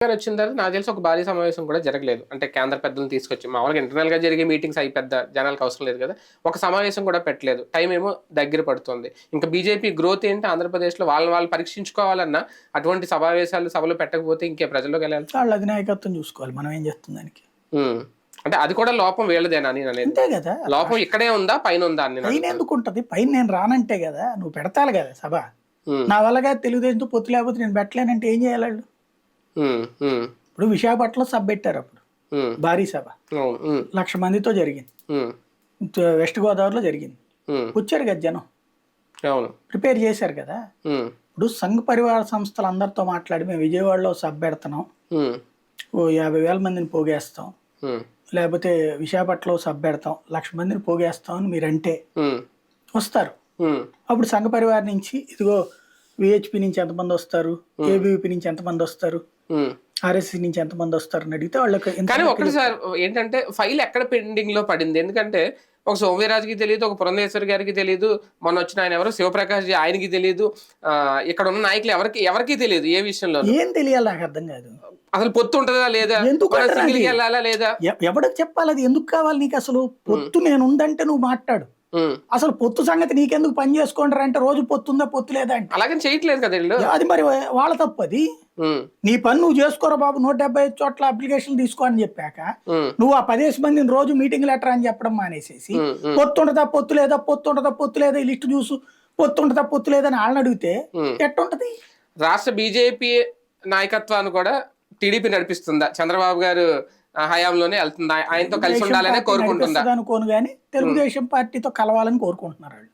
గారు వచ్చిన తర్వాత నాకు తెలిసి ఒక భారీ సమావేశం కూడా జరగలేదు. అంటే కేంద్ర పెద్దలను తీసుకొచ్చి మామూలుగా ఇంటర్నల్‌గా జరిగే మీటింగ్స్ అయి పెద్ద జనాలకు అవసరం లేదు కదా! ఒక సమావేశం కూడా పెట్టలేదు. టైం ఏమో దగ్గర పడుతుంది. ఇంకా బీజేపీ గ్రోత్ ఏంటి ఆంధ్రప్రదేశ్‌లో వాళ్ళని వాళ్ళు పరీక్షించుకోవాలన్నా అటువంటి సమావేశాలు, సభలు పెట్టకపోతే ఇంకే ప్రజల్లోకి ఎలా వెళ్తారు? వాళ్ళ అధినాయకత్వం చూసుకోవాలి. మనం ఏం చేస్తాం దానికి? హ్మ్. అంటే అది కూడా లోపం వీళ్ళదేనా నేననేది? అంతే కదా! లోపం ఇక్కడే ఉందా? పైనుందా అని పైన నేనడుగుతున్నా. ఎందుకుంటది? పైన నేను రానంటే కదా! నువ్వు పెడతాలి కదా సభ. హ్మ్. నా వల్లగా తెలుగుదేశంతో పొత్తు లేకపోతే నేను పెట్టలేనంటే ఏం చేయాలి ఆళ్ళు? హ్మ్. హ్మ్. ఇప్పుడు విశాఖపట్నంలో సభ పెట్టారు అప్పుడు. హ్మ్. భారీ సభ. అవును. హ్మ్. 1,00,000 మందితో జరిగింది. హ్మ్. వెస్ట్ గోదావరిలో జరిగింది. హ్మ్. వచ్చారు కదా జనం. అవును. ప్రిపేర్ చేశారు కదా! హ్మ్. ఇప్పుడు సంఘ్ పరివార సంస్థలందరితో మాట్లాడి మేము విజయవాడలో సభ పెడుతున్నాం. హ్మ్. ఓ 50,000 మందిని పోగేస్తాం. హ్మ్. లేకపోతే విశాఖపట్నంలో సభ పెడతాం. 1,00,000 మందిని పోగేస్తాం అని మీరంటే హ్మ్. వస్తారు. హ్మ్. అప్పుడు సంఘ పరివార్ నుంచి ఇదిగో విహెచ్పి నుంచి ఎంతమంది వస్తారు, ఏబీవీపీ నుంచి ఎంతమంది వస్తారు, హ్మ్. ఆర్ఎస్సీ నుంచి ఎంతమంది వస్తారు అని అడిగితే వాళ్ళకి ఇంత కానీ లెక్క ఒకటి సార్ చెప్తారు. ఏంటంటే ఫైల్ ఎక్కడ పెండింగ్ లో పడింది? ఎందుకంటే ఒక సోమవీరాజుకి తెలియదు, ఒక పురంధేశ్వరి గారికి తెలియదు, మొన్న వచ్చిన ఆయన ఎవరు శివప్రకాష్ జీ ఆయనకి తెలియదు, ఇక్కడ ఉన్న నాయకులు ఎవరికి తెలియదు ఏ విషయంలోనూ. ఏం తెలియాలి నాకు అర్థం కాదు. అసలు పొత్తు ఉంటుందా లేదా, మనం ఎందుకంటారు సింగిల్ అది? కి వెళ్ళాలా లేదా? ఎవరికి చెప్పాలి అది? ఎందుకు కావాలి నీకు అసలు? ఉమ్, పొత్తు నేను ఉందంటే నువ్వు మాట్లాడు. ఉమ్. అసలు పొత్తు సంగతి నీకెందుకు పని చేసుకుంటారు అంటే రోజు పొత్తు ఉందా పొత్తు లేదా అంటే అలాగని చేయట్లేదు కదా వీళ్ళు. అది మరి వాళ్ళ తప్పు అది. ఉమ్, నీ పని నువ్వు చేసుకోరా బాబు 175 చోట్ల అప్లికేషన్ తీసుకో అని చెప్పాక ఉమ్, నువ్వు ఆ 10 మందిని రోజు మీటింగ్ లెటర్ అని చెప్పడం మానేసేసి ఉమ్, ఉమ్, పొత్తు ఉండదా పొత్తు లేదా పొత్తు ఉండదా పొత్తు లేదా ఈ లిస్ట్ చూసు పొత్తు ఉండదా పొత్తు లేదా అని వాళ్ళని అడిగితే ఉమ్. ఎట్టుంటది? రాష్ట్ర బీజేపీ నాయకత్వాన్ని కూడా టీడీపీ నడిపిస్తుందా? చంద్రబాబు గారు హయాంలోనే వెళ్తుందా? ఆయనతో కలిసి తెలుగుదేశం ఉండాలనే పార్టీ కోరుకుంటుందా? నడిపిస్తుంది అనుకోను కానీ ఉమ్. తెలుగుదేశం పార్టీతో కలవాలని కోరుకుంటున్నారు వాళ్ళు.